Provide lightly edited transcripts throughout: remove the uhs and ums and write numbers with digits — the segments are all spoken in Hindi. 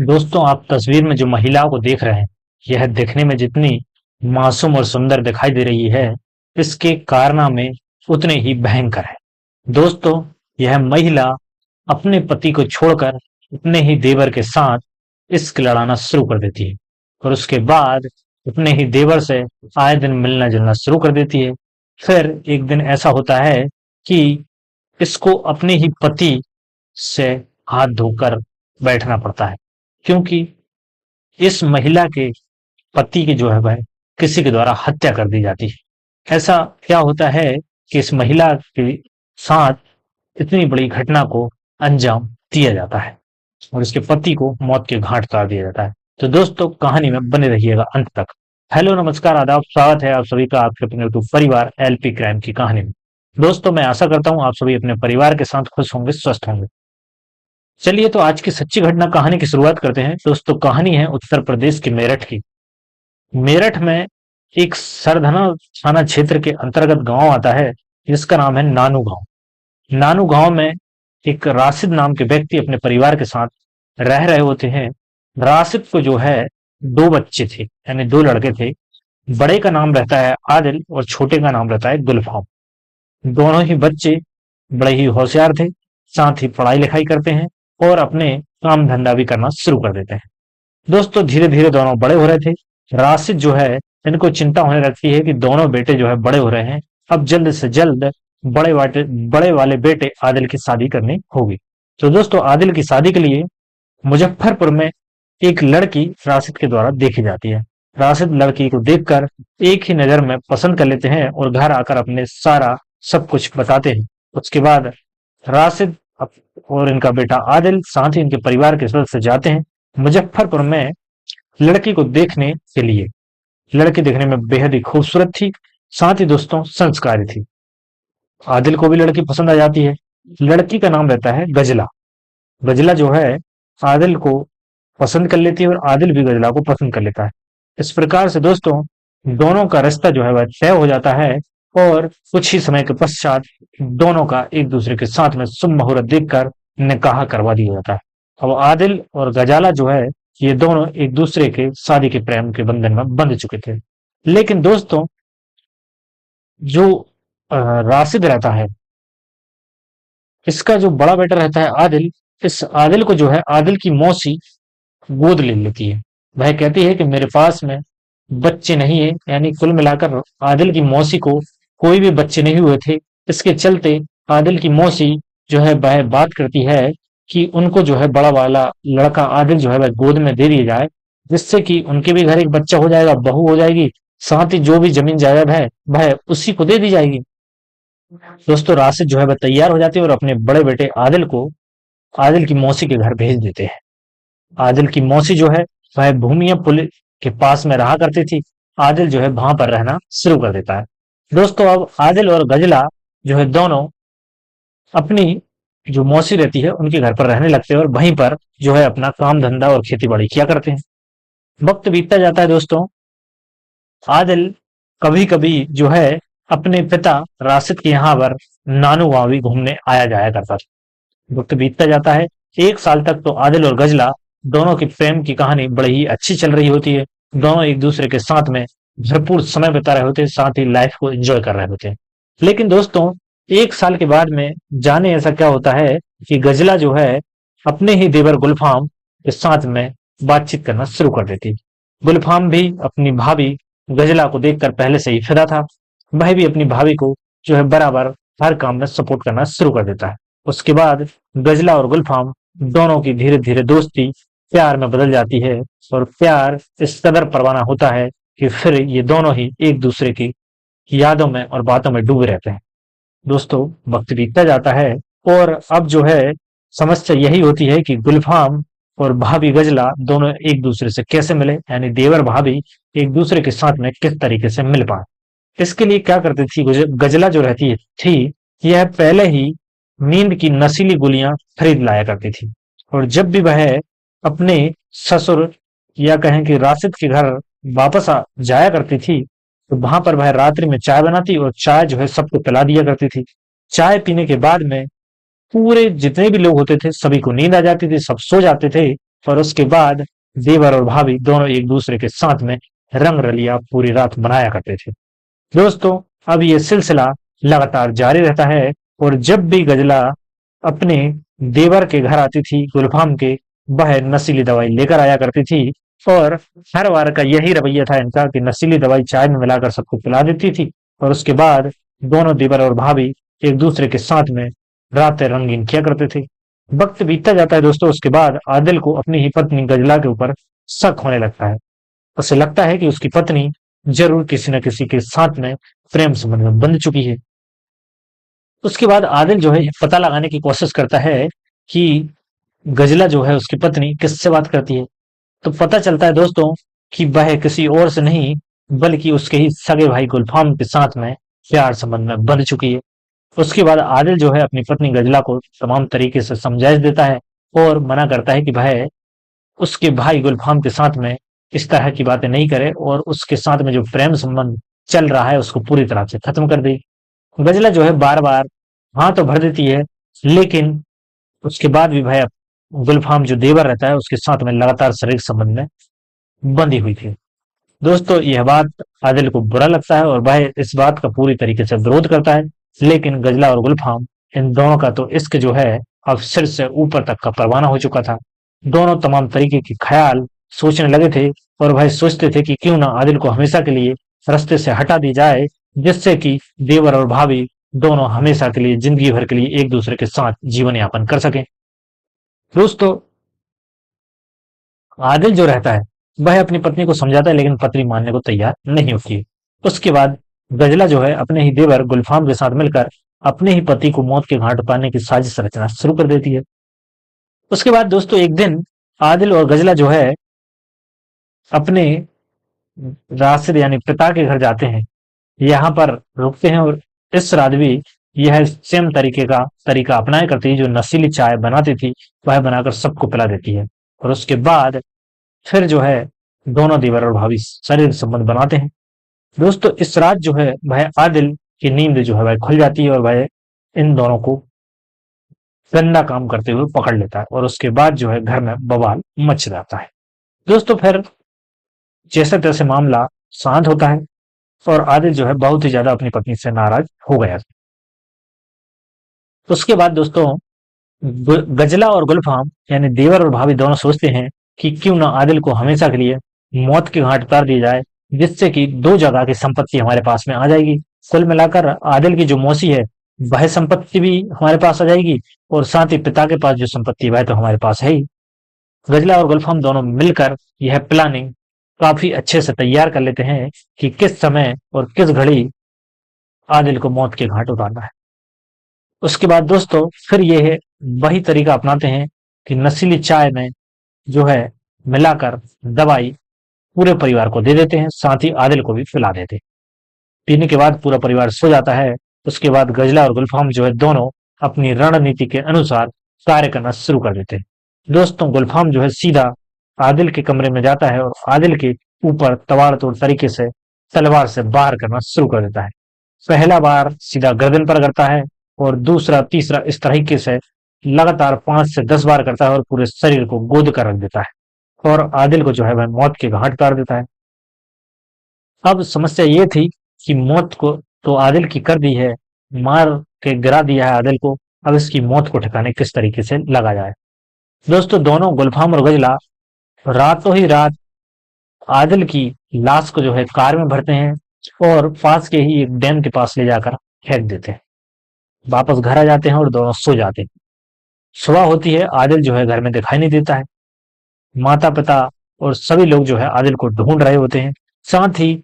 दोस्तों, आप तस्वीर में जो महिला को देख रहे हैं, यह दिखने में जितनी मासूम और सुंदर दिखाई दे रही है, इसके कारनामे उतने ही भयंकर है। दोस्तों, यह महिला अपने पति को छोड़कर अपने ही देवर के साथ इश्क लड़ाना शुरू कर देती है और उसके बाद अपने ही देवर से आए दिन मिलना जुलना शुरू कर देती है। फिर एक दिन ऐसा होता है कि इसको अपने ही पति से हाथ धोकर बैठना पड़ता है, क्योंकि इस महिला के पति की जो है वह किसी के द्वारा हत्या कर दी जाती है। ऐसा क्या होता है कि इस महिला के साथ इतनी बड़ी घटना को अंजाम दिया जाता है और इसके पति को मौत के घाट उतार दिया जाता है। तो दोस्तों, कहानी में बने रहिएगा अंत तक। हेलो, नमस्कार, आदाब, स्वागत है आप सभी का आपके अपने यूट्यूब परिवार एलपी क्राइम की कहानी में। दोस्तों, मैं आशा करता हूं आप सभी अपने परिवार के साथ खुश होंगे, स्वस्थ होंगे। चलिए, तो आज की सच्ची घटना कहानी की शुरुआत करते हैं। दोस्तों, कहानी है उत्तर प्रदेश के मेरठ की। मेरठ में एक सरधना थाना क्षेत्र के अंतर्गत गांव आता है, जिसका नाम है नानू गांव। नानू गांव में एक राशिद नाम के व्यक्ति अपने परिवार के साथ रह रहे होते हैं। राशिद को जो है दो बच्चे थे, यानी दो लड़के थे। बड़े का नाम रहता है आदिल और छोटे का नाम रहता है गुलफाम। दोनों ही बच्चे बड़े ही होशियार थे, साथ ही पढ़ाई लिखाई करते हैं और अपने काम धंधा भी करना शुरू कर देते हैं। दोस्तों, धीरे धीरे दोनों बड़े हो रहे थे। राशिद जो है, इनको चिंता होने लगती है कि दोनों बेटे जो है बड़े हो रहे हैं, अब जल्द से जल्द बड़े वाले बेटे आदिल की शादी करनी होगी। तो दोस्तों, आदिल की शादी के लिए मुजफ्फरपुर में एक लड़की राशिद के द्वारा देखी जाती है। राशिद लड़की को देखकर एक ही नजर में पसंद कर लेते हैं और घर आकर अपने सारा सब कुछ बताते हैं। उसके बाद राशिद और इनका बेटा आदिल साथ ही इनके परिवार के सदस्य जाते हैं मुजफ्फरपुर में लड़की को देखने के लिए। लड़की देखने में बेहद ही खूबसूरत थी, साथ ही दोस्तों संस्कारी थी। आदिल को भी लड़की पसंद आ जाती है। लड़की का नाम रहता है गजला। गजला जो है आदिल को पसंद कर लेती है और आदिल भी गजला को पसंद कर लेता है। इस प्रकार से दोस्तों दोनों का रिश्ता जो है वह तय हो जाता है और कुछ ही समय के पश्चात दोनों का एक दूसरे के साथ में शुभ मुहूर्त देखकर निकाह करवा दिया जाता है। अब आदिल और गजाला जो है, ये दोनों एक दूसरे के शादी के प्रेम के बंधन में बंध चुके थे। लेकिन दोस्तों, जो राशिद रहता है, इसका जो बड़ा बेटा रहता है आदिल, इस आदिल को जो है आदिल की मौसी गोद ले लेती है। वह कहती है कि मेरे पास में बच्चे नहीं है, यानी कुल मिलाकर आदिल की मौसी को कोई भी बच्चे नहीं हुए थे। इसके चलते आदिल की मौसी जो है वह बात करती है कि उनको जो है बड़ा वाला लड़का आदिल जो है वह गोद में दे दिया जाए, जिससे कि उनके भी घर एक बच्चा हो जाएगा, बहू हो जाएगी, साथ ही जो भी जमीन जायदाद है वह उसी को दे दी जाएगी। दोस्तों, राशिद जो है वह तैयार हो जाते हैं और अपने बड़े बेटे आदिल को आदिल की मौसी के घर भेज देते हैं। आदिल की मौसी जो है वह भूमिया पुल के पास में रहा करती थी। आदिल जो है वहां पर रहना शुरू कर देता है। दोस्तों, अब आदिल और गजला जो है दोनों अपनी जो मौसी रहती है उनके घर पर रहने लगते हैं और वहीं पर जो है अपना काम धंधा और खेती बाड़ी किया करते हैं। वक्त बीतता जाता है दोस्तों। आदिल कभी कभी जो है अपने पिता राशिद के यहाँ पर नानू गांव भी घूमने आया जाया करता था। वक्त बीतता जाता है। एक साल तक तो आदिल और गजला दोनों की प्रेम की कहानी बड़ी ही अच्छी चल रही होती है। दोनों एक दूसरे के साथ में भरपूर समय बिता रहे होते हैं, साथ ही लाइफ को एंजॉय कर रहे होते हैं। लेकिन दोस्तों, एक साल के बाद में जाने ऐसा क्या होता है कि गजला जो है अपने ही देवर गुलफाम के साथ में बातचीत करना शुरू कर देती है। गुलफाम भी अपनी भाभी गजला को देखकर पहले से ही फिदा था। वह भी अपनी भाभी को जो है बराबर हर काम में सपोर्ट करना शुरू कर देता है। उसके बाद गजला और गुलफाम दोनों की धीरे धीरे दोस्ती प्यार में बदल जाती है और प्यार इस कदर परवाना होता है कि फिर ये दोनों ही एक दूसरे की यादों में और बातों में डूबे रहते हैं। दोस्तों, वक्त बीतता जाता है और अब जो है समस्या यही होती है कि गुलफाम और भाभी गजला दोनों एक दूसरे से कैसे मिले, यानी देवर भाभी एक दूसरे के साथ में किस तरीके से मिल पाए। इसके लिए क्या करती थी गजला जो रहती थी, यह पहले ही नींद की नशीली गोलियां खरीद लाया करती थी और जब भी वह अपने ससुर या कहें कि राशिद के घर वापस जाया करती थी, तो वहां पर वह रात्रि में चाय बनाती और चाय जो है सबको पिला दिया करती थी। चाय पीने के बाद में पूरे जितने भी लोग होते थे सभी को नींद आ जाती थी, सब सो जाते थे और उसके बाद देवर और भाभी दोनों एक दूसरे के साथ में रंग रलिया पूरी रात मनाया करते थे। दोस्तों, अब ये सिलसिला लगातार जारी रहता है और जब भी गजला अपने देवर के घर आती थी गुलफाम के, वह नशीली दवाई लेकर आया करती थी और हर बार का यही रवैया था इनका कि नशीली दवाई चाय में मिलाकर सबको पिला देती थी और उसके बाद दोनों देवर और भाभी एक दूसरे के साथ में रातें रंगीन किया करते थे। वक्त बीतता जाता है दोस्तों, उसके बाद आदिल को अपनी ही पत्नी गजला के ऊपर शक होने लगता है। उसे लगता है कि उसकी पत्नी जरूर किसी न किसी के साथ में प्रेम संबंध में बंध चुकी है। उसके बाद आदिल जो है पता लगाने की कोशिश करता है कि गजला जो है उसकी पत्नी किससे बात करती है। तो पता चलता है दोस्तों कि वह किसी और से नहीं बल्कि उसके ही सगे भाई गुलफाम के साथ में प्यार संबंध में बंध चुकी है। उसके बाद आदिल जो है अपनी पत्नी गजला को तमाम तरीके से समझाइश देता है और मना करता है कि वह उसके भाई गुलफाम के साथ में इस तरह की बातें नहीं करे और उसके साथ में जो प्रेम संबंध चल रहा है उसको पूरी तरह से खत्म कर दे। गजला जो है बार बार हाँ तो भर देती है, लेकिन उसके बाद भी वह गुलफाम जो देवर रहता है उसके साथ में लगातार शारीरिक संबंध में बंधी हुई थी। दोस्तों, यह बात आदिल को बुरा लगता है और वह इस बात का पूरी तरीके से विरोध करता है, लेकिन गजला और गुलफाम इन दोनों का तो इश्क जो है अब सिर से ऊपर तक का परवाना हो चुका था। दोनों तमाम तरीके के ख्याल सोचने लगे थे और वह सोचते थे कि क्यों ना आदिल को हमेशा के लिए रास्ते से हटा दी जाए, जिससे कि देवर और भाभी दोनों हमेशा के लिए जिंदगी भर के लिए एक दूसरे के साथ जीवन यापन कर सकें। दोस्तों, आदिल जो रहता है वह अपनी पत्नी को समझाता है, लेकिन पत्नी मानने को तैयार नहीं होती है। उसके बाद गजला जो है अपने ही देवर गुलफाम के साथ मिलकर अपने ही पति को मौत के घाट उतारने की साजिश रचना शुरू कर देती है। उसके बाद दोस्तों एक दिन आदिल और गजला जो है अपने राशिद यानी पिता के घर जाते हैं, यहाँ पर रुकते हैं और इस रात भी यह सेम तरीका अपनाया करती है। जो नशीली चाय बनाती थी वह बनाकर सबको पिला देती है और उसके बाद फिर जो है दोनों देवर और भाभी शारीरिक संबंध बनाते हैं। दोस्तों, इस रात जो है वह आदिल की नींद जो है वह खुल जाती है और वह इन दोनों को गंदा काम करते हुए पकड़ लेता है और उसके बाद जो है घर में बवाल मच जाता है। दोस्तों, फिर जैसे तैसे मामला शांत होता है और आदिल जो है बहुत ही ज्यादा अपनी पत्नी से नाराज हो गया। उसके बाद दोस्तों गजला और गुलफाम यानी देवर और भाभी दोनों सोचते हैं कि क्यों ना आदिल को हमेशा के लिए मौत के घाट उतार दिया जाए, जिससे कि दो जगह की संपत्ति हमारे पास में आ जाएगी। कुल मिलाकर आदिल की जो मौसी है वह संपत्ति भी हमारे पास आ जाएगी और साथ ही पिता के पास जो संपत्ति है वह तो हमारे पास है ही। गजला और गुलफाम दोनों मिलकर यह प्लानिंग काफी अच्छे से तैयार कर लेते हैं कि किस समय और किस घड़ी आदिल को मौत के घाट उतारना है। उसके बाद दोस्तों फिर ये वही तरीका अपनाते हैं कि नशीली चाय में जो है मिलाकर दवाई पूरे परिवार को दे देते हैं, साथ ही आदिल को भी पिला देते हैं। पीने के बाद पूरा परिवार सो जाता है। उसके बाद गजला और गुलफाम जो है दोनों अपनी रणनीति के अनुसार कार्य करना शुरू कर देते हैं। दोस्तों, गुलफाम जो है सीधा आदिल के कमरे में जाता है और आदिल के ऊपर तवाड़तोड़ तरीके से तलवार से वार करना शुरू कर देता है। पहला बार सीधा गर्दन पर करता है और दूसरा तीसरा इस तरीके से लगातार 5 से 10 बार करता है और पूरे शरीर को गोद कर रख देता है और आदिल को जो है वह मौत के घाट उतार देता है। अब समस्या ये थी कि मौत को तो आदिल की कर दी है, मार के गिरा दिया है आदिल को, अब इसकी मौत को ठिकाने किस तरीके से लगा जाए। दोस्तों, दोनों गुलफाम और गजला रातों ही रात आदिल की लाश को जो है कार में भरते हैं और पास के ही एक डैम के पास ले जाकर फेंक देते हैं। वापस घर आ जाते हैं और दोनों सो जाते हैं। सुबह होती है, आदिल जो है घर में दिखाई नहीं देता है। माता पिता और सभी लोग जो है आदिल को ढूंढ रहे होते हैं, साथ ही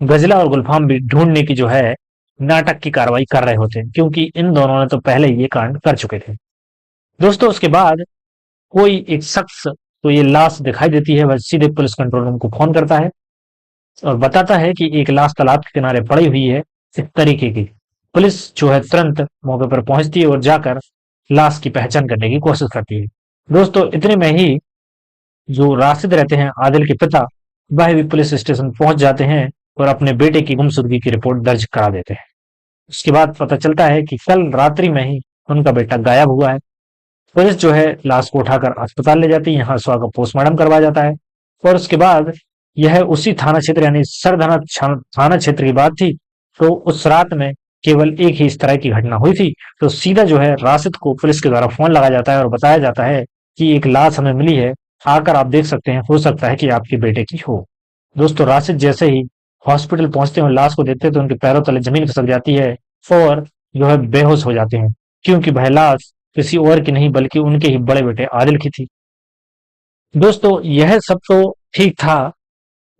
गजला और गुलफाम भी ढूंढने की जो है नाटक की कार्रवाई कर रहे होते हैं, क्योंकि इन दोनों ने तो पहले ये कांड कर चुके थे। दोस्तों, उसके बाद कोई एक शख्स तो ये लाश दिखाई देती है, वह सीधे पुलिस कंट्रोल रूम को फोन करता है और बताता है कि एक लाश तालाब के किनारे पड़ी हुई है। इस तरीके की पुलिस जो है तुरंत मौके पर पहुंचती है और जाकर लाश की पहचान करने की कोशिश करती है। दोस्तों, इतने में ही जो राशिद रहते हैं आदिल के पिता, वह भी पुलिस स्टेशन पहुंच जाते हैं और अपने बेटे की गुमशुदगी की रिपोर्ट दर्ज करा देते हैं। उसके बाद पता चलता है कि कल रात्रि में ही उनका बेटा गायब हुआ है पुलिस जो है लाश को उठाकर अस्पताल ले जाती है, यहाँ सुहा का पोस्टमार्टम करवाया जाता है। और उसके बाद यह उसी थाना क्षेत्र यानी सरधना थाना क्षेत्र की बात थी। तो उस रात में केवल एक ही इस तरह की घटना हुई थी। तो सीधा जो है राशिद को पुलिस के द्वारा फोन लगाया जाता है और बताया जाता है कि एक लाश हमें मिली है, आकर आप देख सकते हैं, हो सकता है कि आपके बेटे की हो। दोस्तों राशिद जैसे ही हॉस्पिटल पहुंचते हैं और लाश को देखते हैं तो उनके पैरों तले जमीन खिसक जाती है और जो है बेहोश हो जाते हैं, क्योंकि वह लाश किसी और की नहीं बल्कि उनके ही बड़े बेटे आदिल की थी। दोस्तों यह सब तो ठीक था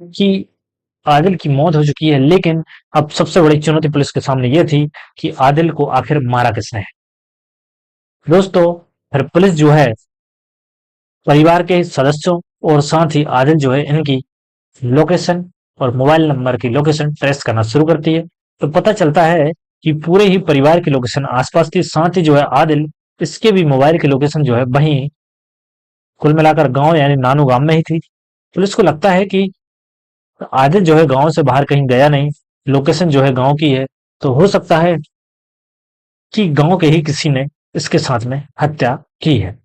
कि आदिल की मौत हो चुकी है, लेकिन अब सबसे बड़ी चुनौती पुलिस के सामने यह थी कि आदिल को आखिर मारा किसने है। दोस्तों फिर पुलिस जो है परिवार के सदस्यों और साथ ही आदिल जो है इनकी लोकेशन और मोबाइल नंबर की लोकेशन ट्रेस करना शुरू करती है। तो पता चलता है कि पूरे ही परिवार की लोकेशन आसपास थी, साथ ही जो है आदिल इसके भी मोबाइल की लोकेशन जो है वहीं कुल मिलाकर गांव यानी नानू गांव में ही थी। पुलिस को लगता है कि आदिल जो है गांव से बाहर कहीं गया नहीं, लोकेशन जो है गांव की है, तो हो सकता है कि गांव के ही किसी ने इसके साथ में हत्या की है।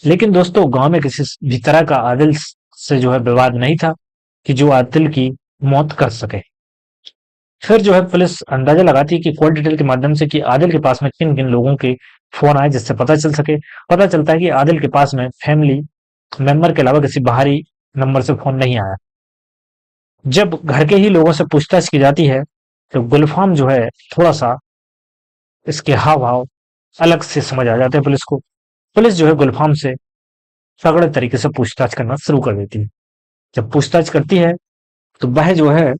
लेकिन दोस्तों गांव में किसी भी तरह का आदिल से जो है विवाद नहीं था कि जो आदिल की मौत कर सके। फिर जो है पुलिस अंदाजा लगाती है कि कॉल डिटेल के माध्यम से कि आदिल के पास में किन किन लोगों के फोन आए जिससे पता चल सके। पता चलता है कि आदिल के पास में फैमिली मेंबर के अलावा किसी बाहरी नंबर से फोन नहीं आया। जब घर के ही लोगों से पूछताछ की जाती है तो गुलफाम जो है थोड़ा सा इसके हाव भाव अलग से समझ आ जाते हैं पुलिस को। पुलिस जो है गुलफाम से तगड़े तरीके से पूछताछ करना शुरू कर देती है। जब पूछताछ करती है तो वह जो है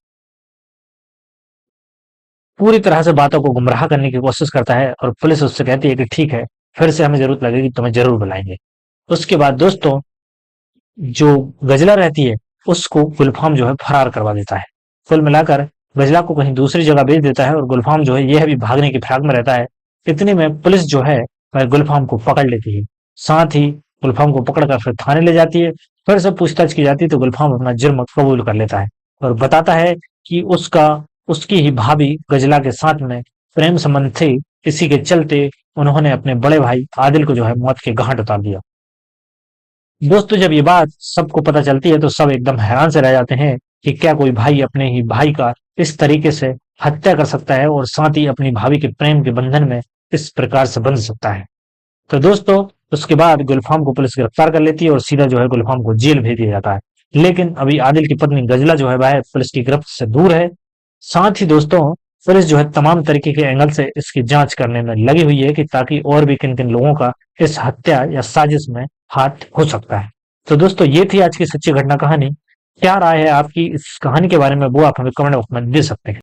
पूरी तरह से बातों को गुमराह करने की कोशिश करता है और पुलिस उससे कहती है कि ठीक है, फिर से हमें जरूरत लगेगी तुम्हें जरूर बुलाएंगे। उसके बाद दोस्तों जो गजला रहती है उसको गुलफाम जो है फरार करवा देता है। कुल मिलाकर गजला को कहीं दूसरी जगह भेज देता है और गुलफाम जो है यह भी भागने की फिराक में रहता है। इतने में पुलिस जो है वह गुलफाम को पकड़ लेती है, साथ ही गुलफाम को पकड़कर फिर थाने ले जाती है। फिर से पूछताछ की जाती है तो गुलफाम अपना जुर्म कबूल कर लेता है और बताता है कि उसका उसकी ही भाभी गजला के साथ में प्रेम संबंध थे, इसी के चलते उन्होंने अपने बड़े भाई आदिल को जो है मौत के घाट उतार दिया। दोस्तों जब ये बात सबको पता चलती है तो सब एकदम हैरान से रह जाते हैं कि क्या कोई भाई अपने ही भाई का इस तरीके से हत्या कर सकता है और साथ ही अपनी भाभी के प्रेम के बंधन में इस प्रकार से बंध सकता है। तो दोस्तों उसके बाद गुलफाम को पुलिस गिरफ्तार कर लेती है और सीधा जो है गुलफाम को जेल भेज दिया जाता है। लेकिन अभी आदिल की पत्नी गजला जो है वह पुलिस की गिरफ्त से दूर है। साथ ही दोस्तों पुलिस जो है तमाम तरीके के एंगल से इसकी जांच करने में लगी हुई है कि ताकि और भी किन किन लोगों का इस हत्या या साजिश में हाथ हो सकता है। तो दोस्तों ये थी आज की सच्ची घटना कहानी। क्या राय है आपकी इस कहानी के बारे में वो आप हमें कमेंट बॉक्स में दे सकते हैं।